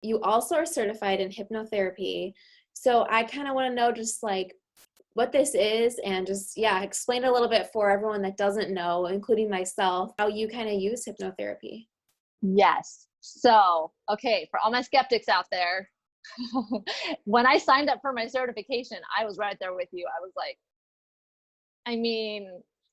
you also are certified in hypnotherapy. So I kind of want to know just like what this is and just, yeah, explain a little bit for everyone that doesn't know, including myself, how you kind of use hypnotherapy. Yes. So, okay, for all my skeptics out there, when I signed up for my certification, I was right there with you. I was like, I mean,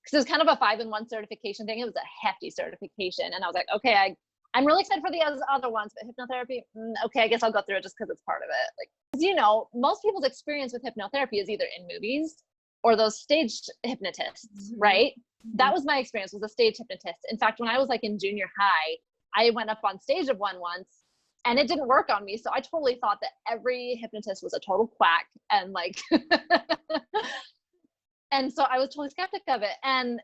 because it was kind of a 5-in-1 certification thing. It was a hefty certification. And I was like, okay, I'm really excited for the other ones, but hypnotherapy, okay, I guess I'll go through it just because it's part of it. Like, because most people's experience with hypnotherapy is either in movies or those stage hypnotists, right? That was my experience, was a stage hypnotist. In fact, when I was like in junior high, I went up on stage of one once and it didn't work on me. So I totally thought that every hypnotist was a total quack and like, and so I was totally skeptic of it. And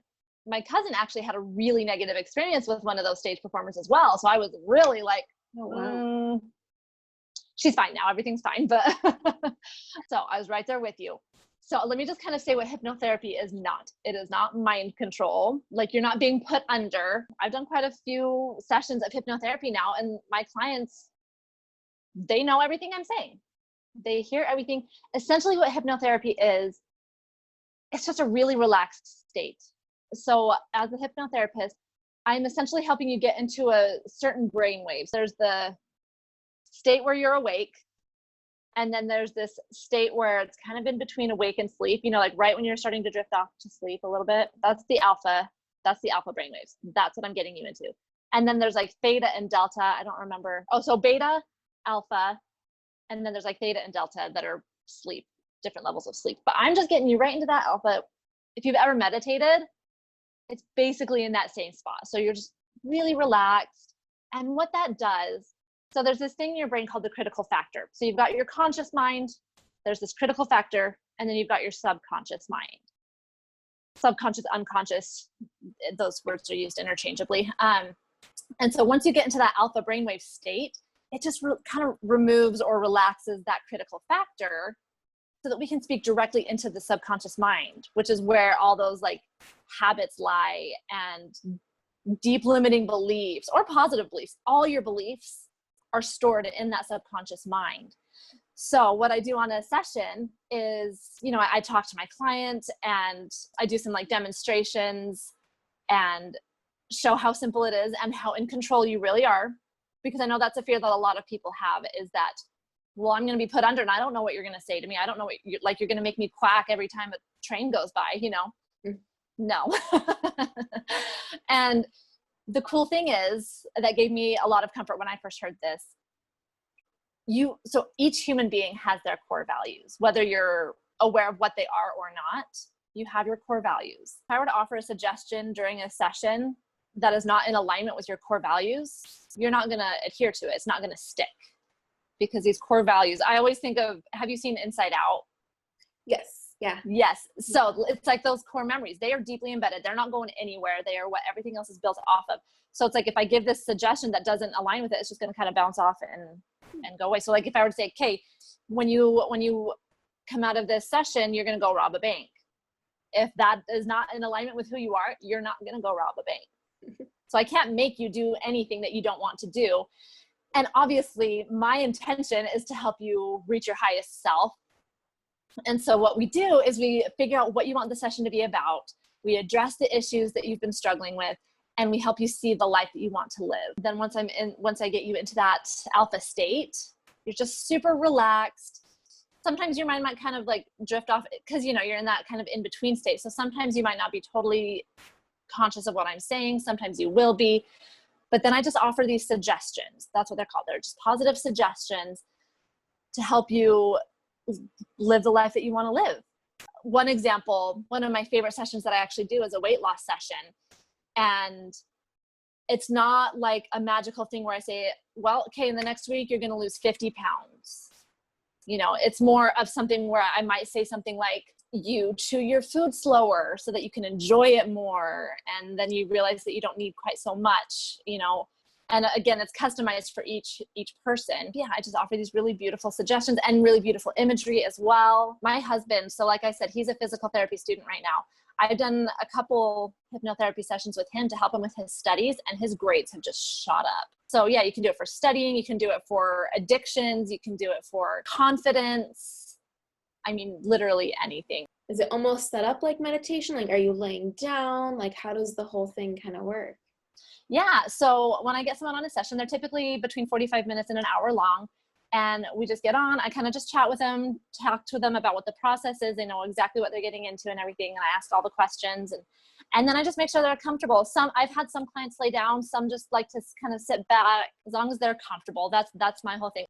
my cousin actually had a really negative experience with one of those stage performers as well. So I was really like, Oh, wow. She's fine now. Everything's fine. But so I was right there with you. So let me just kind of say what hypnotherapy is not. It is not mind control. Like, you're not being put under. I've done quite a few sessions of hypnotherapy now, and my clients, they know everything I'm saying. They hear everything. Essentially what hypnotherapy is, it's just a really relaxed state. So as a hypnotherapist, I'm essentially helping you get into a certain brain waves. There's the state where you're awake. And then there's this state where it's kind of in between awake and sleep, like right when you're starting to drift off to sleep a little bit. That's the alpha brainwaves. That's what I'm getting you into. And then there's like theta and delta. I don't remember. Oh, so beta, alpha, and then there's like theta and delta that are sleep, different levels of sleep. But I'm just getting you right into that alpha. If you've ever meditated, it's basically in that same spot. So you're just really relaxed. And what that does, so there's this thing in your brain called the critical factor. So you've got your conscious mind, there's this critical factor, and then you've got your subconscious mind. Subconscious, unconscious, those words are used interchangeably. And so once you get into that alpha brainwave state, it just kind of removes or relaxes that critical factor so that we can speak directly into the subconscious mind, which is where all those like habits lie and deep limiting beliefs or positive beliefs. All your beliefs are stored in that subconscious mind. So what I do on a session is, I talk to my client and I do some like demonstrations and show how simple it is and how in control you really are. Because I know that's a fear that a lot of people have, is that, well, I'm going to be put under and I don't know what you're going to say to me. I don't know what you're going to make me quack every time a train goes by, No. And the cool thing is, that gave me a lot of comfort when I first heard this. So each human being has their core values, whether you're aware of what they are or not, you have your core values. If I were to offer a suggestion during a session that is not in alignment with your core values, you're not going to adhere to it. It's not going to stick, because these core values, I always think of, have you seen Inside Out? Yes. Yeah. Yes. So it's like those core memories, they are deeply embedded. They're not going anywhere. They are what everything else is built off of. So it's like, if I give this suggestion that doesn't align with it, it's just going to kind of bounce off and go away. So like, if I were to say, okay, when you come out of this session, you're going to go rob a bank. If that is not in alignment with who you are, you're not going to go rob a bank. So I can't make you do anything that you don't want to do. And obviously my intention is to help you reach your highest self. And so what we do is we figure out what you want the session to be about. We address the issues that you've been struggling with, and we help you see the life that you want to live. Then once I get you into that alpha state, you're just super relaxed. Sometimes your mind might kind of like drift off because, you're in that kind of in-between state. So sometimes you might not be totally conscious of what I'm saying. Sometimes you will be. But then I just offer these suggestions. That's what they're called. They're just positive suggestions to help you live the life that you want to live. One example, one of my favorite sessions that I actually do is a weight loss session. And it's not like a magical thing where I say, well, okay, in the next week, you're going to lose 50 pounds. It's more of something where I might say something like, you chew your food slower so that you can enjoy it more. And then you realize that you don't need quite so much, And again, it's customized for each person. Yeah, I just offer these really beautiful suggestions and really beautiful imagery as well. My husband, so like I said, he's a physical therapy student right now. I've done a couple hypnotherapy sessions with him to help him with his studies, and his grades have just shot up. So yeah, you can do it for studying, you can do it for addictions, you can do it for confidence. I mean, literally anything. Is it almost set up like meditation? Like, are you laying down? Like, how does the whole thing kind of work? Yeah. So when I get someone on a session, they're typically between 45 minutes and an hour long. And we just get on, I kind of just chat with them, talk to them about what the process is. They know exactly what they're getting into and everything. And I ask all the questions, and then I just make sure they're comfortable. I've had some clients lay down, some just like to kind of sit back. As long as they're comfortable. That's my whole thing.